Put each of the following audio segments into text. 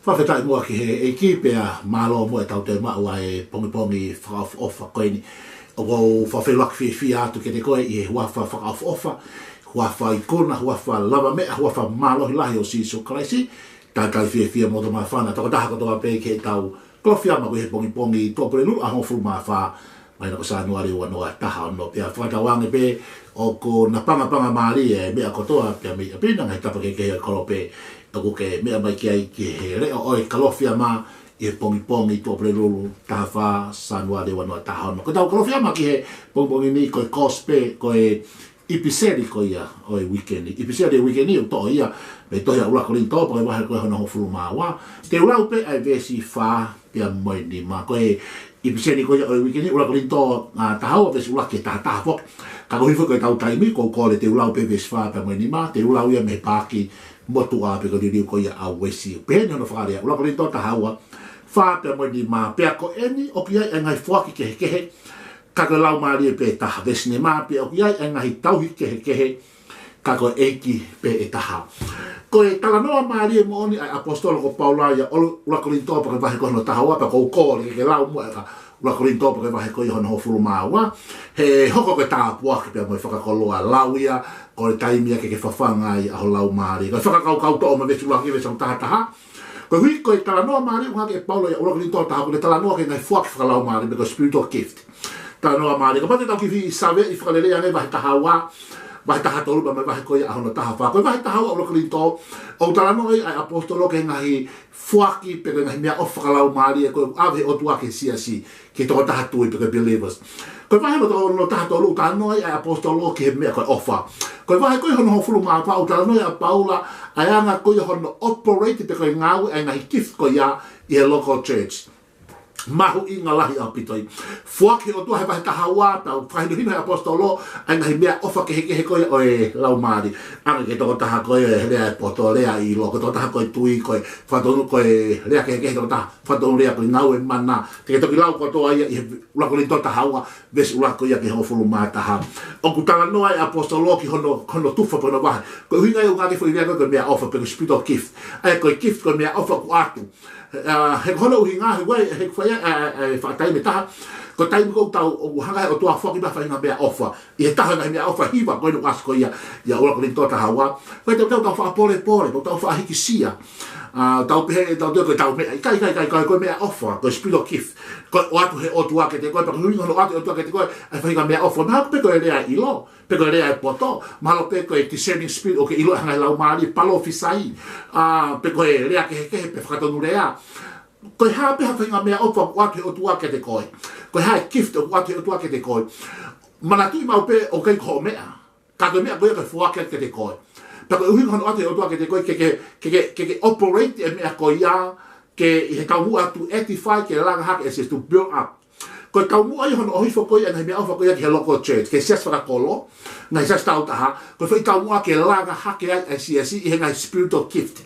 whawhetai mua ki he e kipea malo mo e tau te maua e pongi whakaofa koe ni. O wau whawhelaki whia atu ke te koe i he huawha whakaofa, huawha ikona, huawha lava mea, huawha malohi lahi o Siso Kraisi, tai whia mo to mai whana, tako taha katoa pe ke tau Kalofiama ko he pongi tōpere lulu, aho furu maa wha, mai na ko sa nuari ua noa taha ono, pia whakatawange pe, o ko na panga maari e mea kotoa, pia mea pina, ngai tapa ke he kolo pe, toko ke mea mai ki ai ki he reo o e Kalofiama, i he pongi tōpere lulu, taha wha, sa nuari ua noa taha ono. Ko tau Kalofiama ki he pongi ni, ko e kospe, ko e ipiseri ko ia o e weekendi. Ipiseri e weekendi o toa ia, me tohi a ula Kolinito, po e wahe koe hono hofuru maa wa. Te ulau pe ai vesi wha, pia moi ni ma, ko e ipiseri ko ia o e weekendi, ula Kolinito tahau, vesi ula ke taha fok. Ka kohi fo koe tau taimi, ko kore te ulau pe vesi wha, pia moi ni ma, te ulau ia me pāki, motu a pe ko diriu ko ia a wesi. Peheni hono whakarea, ula Kolinito tahau, wha pia moi ni ma, pia ko eni, o ki ai e ngai fuaki kehe, kako lau maari e pe taha vesne maa pe o iai e ngahi tauhi kehe kako eiki pe e taha. Ko e talanoa maari e mooni ai apostolo ko Paula ia ula Kolinto pa ke vahe ko hono taha wapa ko kōle ke lau mua eka ula Kolinto pa ke vahe ko i hono hofuru maa wa. He hoko ke taha puaki pia mo e whakakoloa lau ia ko e taimia ke whawhanga i aho lau maari. Ko e whakakau to o ma vesu laki vesau taha. Ko hui ko e talanoa maari unga ke Paula ia ula Kolinto taha ko e talanoa ke ngai fuaki whakalau maari me ko spiritual gift. Tanoa maari, ka pate tau ki vi sawe i whakalele ane vahe taha wa, vahe taha tolu pa me vahe koia ahono taha wha. Koe vahe taha wa ula Kolinto, o talanoa ai apostolo ke ngahi fuaki pe ke ngahi mea o whakalau maari e koe awe Otua ke Siasi, ke toko taha tui pe ke believers. Koe vahe no taha tolu, talanoa ai apostolo ke mea koe ofa. Koe vahe koe hono hofuru maa pa, o talanoa ai Paula, ai anga koe hono operate pe koe ngāwe ai ngahi gift koia i he local church. Mahu i ngā lahi au pitoi. Fuaki o tua he vahe taha wā, tau whahinuhinu he apostolo, ai ngahi mea ofa kehe koe o e lau maari. Anga ke toko taha koe lea e poto, lea i lo, ko toko taha koe tui, koe whatonu koe lea kehe toko taha, whatonu lea koe ngau e mana. Te ke toki lau kotoa ia i he ula Kolinto taha wā, vesi ula koe ia ke hofulu maa taha. O kutala noa e apostolo ki hono tufa pono wahe. Koe huinga i ungaki fo i lea koe mea ofa, pe koe spiritual gift. Ai koe gift koe mea ofa ku atu. He hono uhi ngā he wai, he whai e whakatai me taha, ko taimi kou tau o hanga o tua whoki mawhai ngā mea ofa, i he taha ngā mea ofa hiwa, koe nuk asko ia ula Kolinto taha wā, koe tau wha pole, tau wha hiki sia, tau pehe, tau teo koe tau mea, kai, koe mea ofa, koe spiritual gift, koe o atu he Otua ke te koe, pa hui ngono atu Otua ke te koe, ai whai ngā mea ofa, maha pe koe rea i lo, pe koe rea e poto, mahalo pe koe discerning spirit, o ke ilo hangai lau maari, palo fisai, pe koe rea kehe pe whakatonu rea, koe haa peha whainga mea ofa wate o tua ke te koe. Koe haa gift o wate o tua ke te koe. Mana tui mau pe o kei koho mea. Ka koe mea koe koe whuake ke te koe. Pa koe uhinga hono wate o tua ke te koe ke operate e mea koe ia ke he kaumua tu edify ke langa hake e to build up. Koe kaumua i hono ohifo koe ngai mea ofa koe ia ke he local church. Ke sias whakakolo, ngai sias tau taha. Koe whai kaumua ke langa hake ai Siasi i he ngai spiritual gift.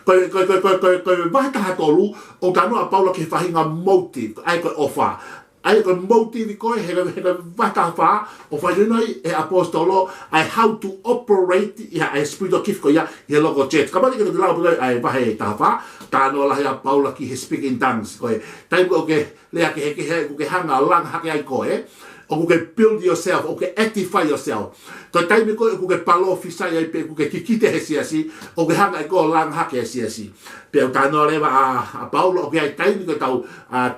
Koe vahe taha tolu, o tanoa Paula ke whahinga motive, ai koe ofa. Ai koe motive koe, he vahe taha wha, o whainunai e apostolo, ai how to operate i a spiritual gift koe ia i he local church. Ka mani ke te lau pulai ai vahe taha wha, tanoa lahi a Paula ki he speak in tongues koe. Taimu o ke lea ke he hanga langa hake ai koe, o kuke build yourself, o ke actify yourself. Koe taimi koe o kuke palo fisai ai pe, kuke kikite he Siasi, o ke hanga i koe langa hake he Siasi. Pe o tanoa rewa a Paula, o ke ai taimi koe tau,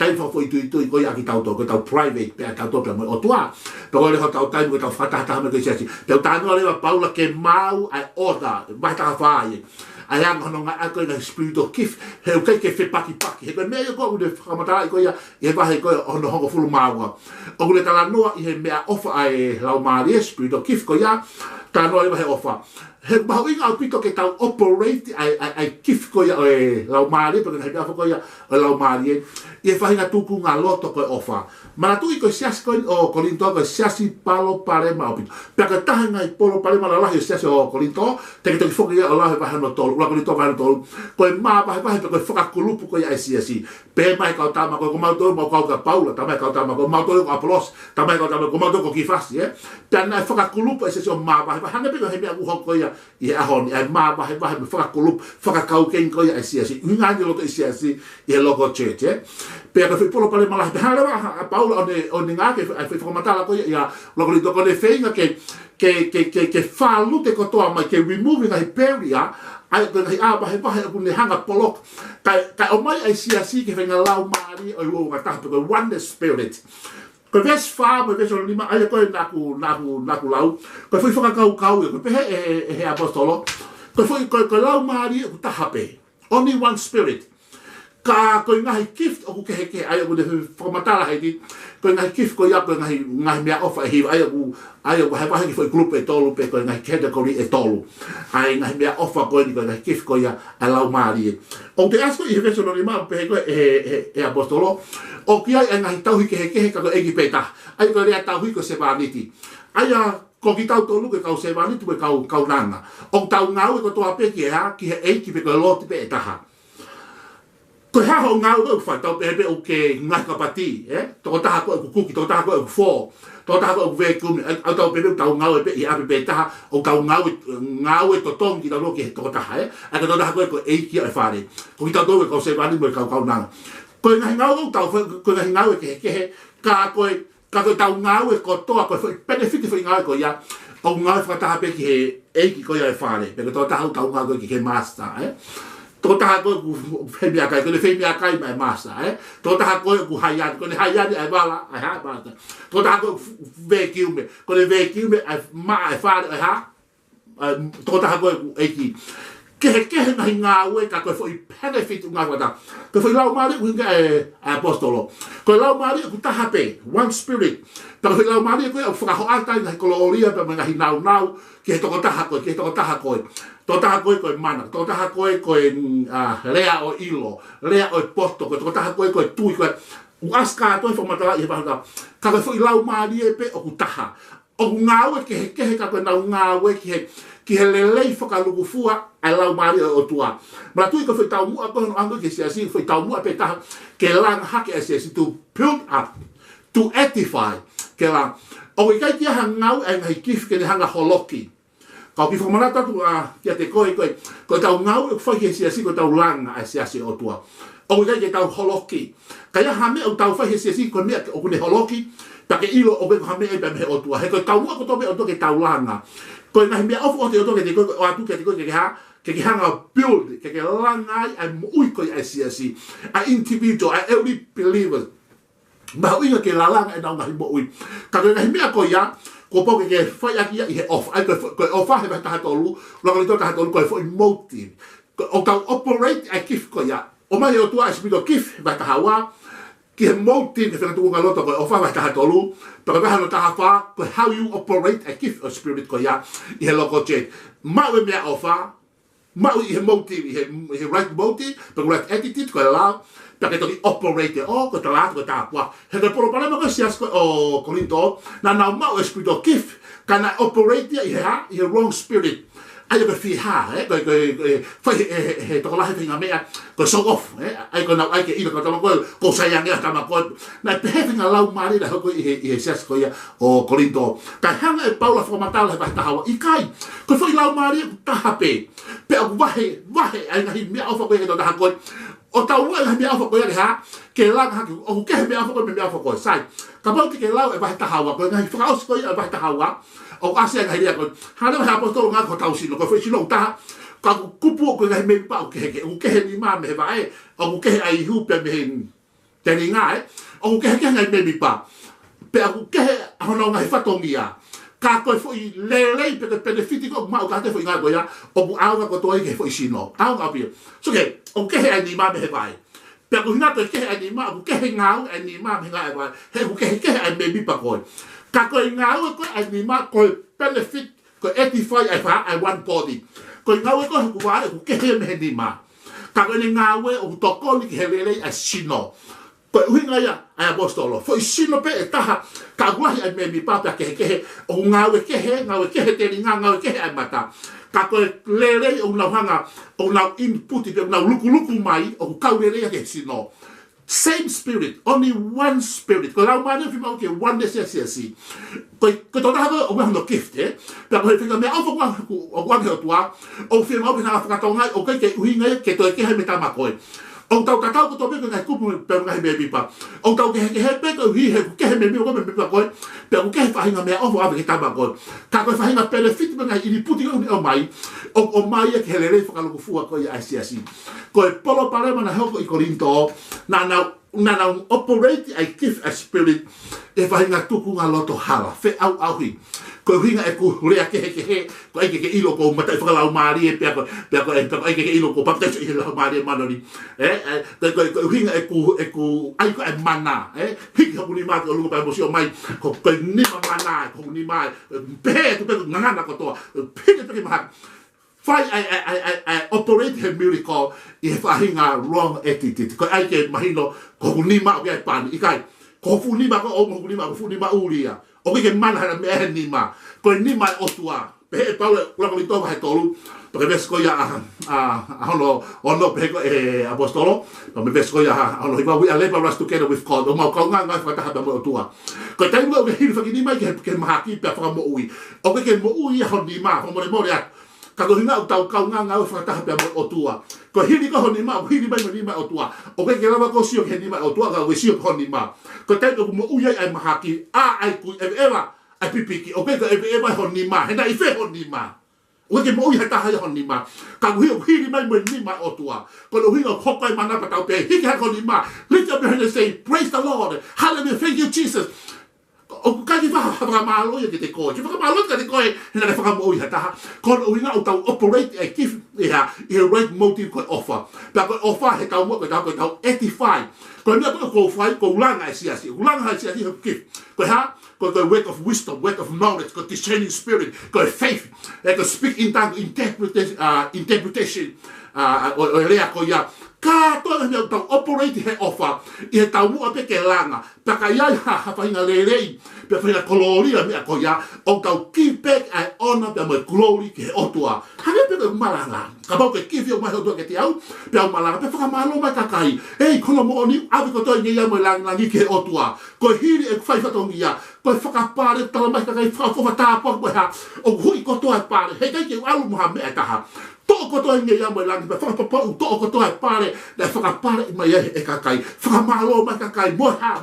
taimi whafo i tui koe aki tau to, koe tau private, pe a tau to pe mo Otua. Pe o rewa tau taimi koe tau whatahataha me koe Siasi. Pe o tanoa rewa Paula ke mau ai order, vaitaha whaai. Ai anga hono ngā koe ngā spiritual gift, he ukei ke whepaki, he koe mea i koe une whakamatara i koe ia, i he wahe koe hono hongo fulu māua. O kule tala noa i he mea ofa ai lau maari e spiritual gift koe ia, tala noa i wahe ofa. He mahu inga au pito ke tau operate ai gift koe ia o e lau maari, pake hei mea ofa koe ia o lau maari e, i he whahinga tuku ngā loto koe ofa. Mana tui koe Siasi koe o Kolinto koe Siasi palo parema o pito. Pea taha ngai polo parema la lahi o Siasi o Kolinto, te ke toki whoki ia o lahi wahano tolu, ula Kolinto wahano tolu, koe maa wahe pe koe whakakulupu koe ai Siasi. Pe mai kau tama koe ko mautoro mau kau ka Paula, tamai kau tama koe mautoro ko Apolos, tamai kau tama koe mautoro ko Kifasi, Pea nai whakakulupu ai Siasi o maa wahe, hanga pe koe he mea uho koe ia, i ahon e ma ba me faka kau ken ko ia siasi nga ni loto siasi i logo church pe ka polo pale mala hala Paulo on nga ke fa formatala ko ia logo li to ko ne feinga ke falu te ko toa mai ke removing ai peria ai ko ngai aba he pahe ku ne hanga polok kai o mai ai siasi ke venga lau mari o nga ta ko one spirit ko ves fa mo ves o lima ai ko naku lau ko foi faka kau ko pe he apostolo ko foi ko lau mari ku tahape only one spirit ka ko ngai gift o ke ai ko de formatala hai ko ngai gift ko ya ko ngai mea ofa hi ai ko ha ki foi grupo e tolu pe ko ngai category e tolu ai ngai mea ofa ko ni ko ngai gift ko ya lau mari o te asko i ves o lima pe ko e apostolo o kia e ngai tau hike ka ko egi peta ai ko rea tau hiko se vaniti ai ko ki tau tolu ke kau se vaniti pe kau langa o tau ngau ko to ape ki he eki pe ko lot pe taha ko ha ho ngau ko fa tau pe o ke ngai ka pati to taha ko kuki to taha ko fo to taha ko ve ku au tau pe tau ngau pe i ape pe taha o tau ngau to tong ki tau ke to taha a ko to taha ko eki ai fare ko ki tau tolu ko se vaniti pe kau nanga ko ngai ngau tau ko ngai ngau ke ka ko tau ngau ko toa ko benefit foi ngau ko ya o ngau fa ta pe ki e ko ya fare pe to tau ngau ko ki master to ta ko fe bia kai ko le fe bia kai mai master to ta ko hayan ko le hayan ai bala ai ha bala to ta ko vekiume ko le vekiume ai ma ai fare ai ha to ta ko e ki ke nga we ka ko foi benefit nga wata ko foi lau mari winga apostolo ko lau mari ku tahape one spirit ta foi lau mari ko fa ho alta na koloria pe nga hinau ke to taha ko to taha ko mana to taha ko lea o ilo lea o poto ko to taha ko tui ko aska to formatala i ba ka foi lau mari pe o ku taha o ngawe ke ka ko na ngawe ki he lelei whakaluku fua ai lau mari o Otua. Mara tui ka whai tau mua kono ango ke Siasi, whai tau mua pe taha ke langa hake a Siasi to build up, to edify ke langa. O i kai kia ha ngau e ngai kif ke ne hanga holoki. Kau ki whamanata tu kia te koe tau ngau e whai ke Siasi ko tau langa a Siasi o Otua. O i kai ke tau holoki. Kaya hame o tau whai ke Siasi ko mea o kune holoki, pake ilo o beko hame e pe me Otua. He ko tau mua ko tobe o toke tau langa. Ko ngai mea ofu o te oto ke te koe o atu ke te koe ke hanga build ke langai ai mui koe ai Siasi a individual a every believer ma uinga ke lalanga e nau ngahi mo ui ka koe ngai mea koe ya ko po ke whai aki ia i he off ai koe ofa he vai taha tolu langa li tō taha tolu koe fo emotive o tau operate ai kif koe ya o mai o tua ai spito kif vai taha wa ki he motive ke whakatuunga loto koe ofa vai taha tolu pero veha no taha wha koe how you operate ai kif o spirit koe ya i he loko jet ma ue mea ofa ma ue i he motive i he right motive pero right attitude koe lao pake toki operate o koe talato koe taha pua he koe polo palema koe Siasi koe o Kolinito na nau ma ue spirit o kif kana operate i he wrong spirit ai ko fi ha ko fai he to la he nga mea ko so off ai ko na ai ke ilo ko tama ko sayang ya tama ko na pe he nga lau mari da ko i Siasi ko ya o Kolinito ka hanga e Paula formatala ba ta hawa ikai ko foi lau mari ta hape pe o vahe ai nga hi mea o ko he to ta ko o tau ua he mea ko ya ha ke lang ha o ke he mea ko sai ka ba ke lau e ba ta hawa ko nga hi fraus ko ya ba ta hawa o asia ngai dia ko hana ha apostolo nga ko tau sino ko foi sino ta ka kupu ko ngai me pa o ke ni ma me vai o ke ai hu pe me te ni ngai o ke ngai me pa pe o ke hono ngai fatongia ka ko foi lele pe benefit ko ma o ka te foi ngai ko ya o bu au ko to ke foi sino au ka pi so ke o ke ai ni ma me vai pe ko hina to ke ai ni ma o ke ngau ai ni ma me ngai vai he ko ke ai me pa ko ka koe ngau koe anima koe benefit koe edify ai one body koe ngau koe huku wale ku kehe me nima ka koe ngau o tokoli ki helele ai sino koe uhinga ia ai apostolo foi sino pe e taha ka guahi ai me mi papa kehe o ngau kehe te ringa ngau kehe ai mata ka koe lele o nau hanga o nau input pe o nau luku mai o kau lele ke sino Same spirit, only one spirit. Ko lau mani fi mau ke oneness ya Siasi. Ko tona ha o no gift Pero ko fica me au o he Otua. O fi mau na fa tonga o ke uhinga ke to ke he meta makoi. O tau tatau ko to be ngai kupu pe ngai be bipa. O tau ke he pe ko hi he ke he me ko me bipa ko. Pero ke fa hinga me o ave ke taba ko. Ka ko fa hinga benefit be ngai ini puti o mai. O mai ke hele fa ko fu ko ya Siasi. Ko e polo pare mana ho ko I Kolinito na operate I give a spirit e fa hinga tuku nga loto hala fe au ko hinga e ku rea ke ko ai ke ilo ko mata fa la mari e pe ko ai ke ilo ko pa te ilo mari manori ko hinga e ku ai ko e mana hinga ku ni ma ko lu pa mo mai ko ni mana ko ni mai pe tu pe ngana ko to pe ma Fai I operate a miracle if I hinga wrong attitude. Ko ai ke mahino ko ni ma ke pan ikai. Ko fu ni ma ko o ni ma ko fu ni ma ulia. O ke man ha me ni ma. Ko ni ma Otua. Pe pa la ko to ha tolu. Porque ves ko ya hono pe ko apostolo. No me ves ko ya hono iba we are labor together with God. O ma ko nga fa ta ha mo Otua. Ko tai mo ke hin fa ki ni ma ke ma ki pe fa mo ui. O ke mo ui ho ni ma mo ya. Kako hinga utau kau nga o whakataha pia mo Otua. Ko hiri ko honi ma, hiri mai mani ma Otua. O ke rawa ko sio ke ni ma Otua ka we sio honi ma. Ko tai ko mo uia ai mahaki, ai ku ewa ai pipiki. O ke ewa honi ma, hena I fe honi ma. O ke mo uia taha honi ma. Ka hiri mai mani ma Otua. Ko no hinga hokai mana pa tau pe, hiki ha honi ma. Lift up your hand and say, praise the Lord. Hallelujah, thank you Jesus. O ka ki fa malo ye te ko. Ki fa malo ka te ko na le fa mo ya ta. Ko o ina o ta operate a gift ya right motive ko offer. Pa ko offer he ka mo ko ta 85. Ko na ko fai ko langa Siasi. Langa Siasi ho gift. Ko ha ko word of wisdom, word of knowledge, ko discerning spirit, ko faith. Ko speak in tongue interpretation o lea ko ya ka to na tau operate he offer I he tau mo pe ke langa pa ka ya ha fa ina lelei pe fa koloria me ko ya o tau give back I honor pe mo glory ke Otua ha pe malanga ka ba ke give yo ma Otua ke ti au pe malanga pe fa malo ma ka kai kono mo ni ave ko to ni ya mo langa ni ke Otua ko hiri e fa fa to ya ko fa ka pare tala mai ka kai fa fa ta pa ko ha o hui ko to pare he kai ke alu Muhammad ta ha to ko to ni ya mo langa pe fa pa to ko to pare da fa pare mai e ka kai fa malo ma ka kai mo ha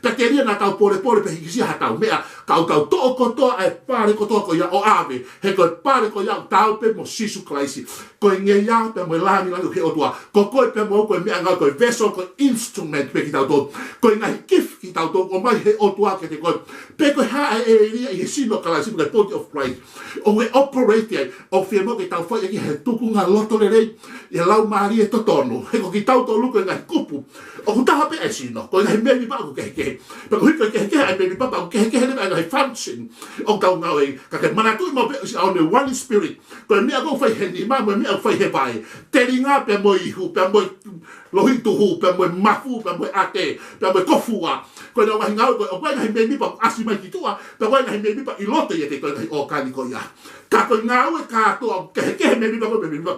pe te ria na tau pore pe hisi ha tau mea ka tau to ko to e pare ko to ko ya o ave he ko pare ko ya tau pe mo sisu klaisi ko nge ya pe mo lani la ke Otua ko pe mo ko me anga ko vessel ko instrument pe ki tau to ko ngai gift ki tau to o mai he Otua ke te ko pe ko ha e sino klaisi ko body of Christ o we operate o fe mo ke tau fa ki he tuku nga loto le rei e lau mari e totono he ko ki tau to luko ngai kupu o ku taha pe e sino ko ngai me pa ko ke pero hiko ke ai me pa ko ke le ngai function o tau ngai ka ke mana tu mo pe on the one spirit ko me go fa he ni ma me fa he pai te ringa pe mo I hu pe mo lohi tu hu pe mo mafu pe mo ate pe mo kofua ko no ngai ngau ko ngai me pa asi mai ki tua pe ngai me pa I lote ye te ko ngai o ka ni ko ya ka ko ngau e ka to ke me pa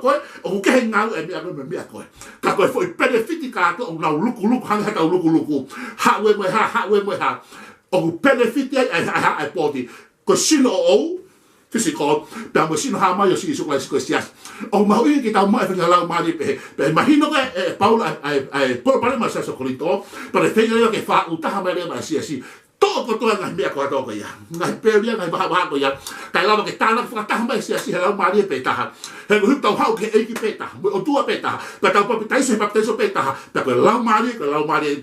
ko o ke ngau e me ko ka ko foi benefit ka to na luku hanga ta luku ha we ha o benefit ai body ko sino o physical pa mo sino ha ma yo si so ko Siasi o ma ui ki ta ma fa la ma di pe imagino que Paula por para ma sa Kolinito para fe yo que fa uta ha ma le ma Siasi to ko to ngai me ko to ko ya ngai pe ya ngai ba ko ya kai la ke ta na fa ta ma Siasi la ma di pe ta he ko to ha ke e ki pe ta o tua pe ta pa ta pa ta so pe ta pa ko la ma di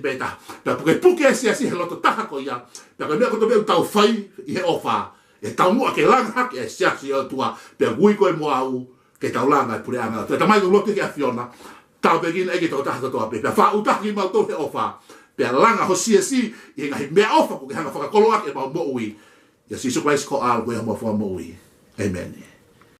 pe ta pa ko pu ke Siasi lo to ta ko ya pa ko me ko to be ta fai I ofa e tau mo ke langa hake e Siasi Otua pe gui ko mo au ke tau langa pure anga ta mai lo ke afiona tau begin e ke to ta to pe fa uta ki ma to he ofa pe langa ho Siasi e ngai me ofa ko ke hanga fa ko lo ake ba mo ui ya si so ko al ko mo fa mo ui amen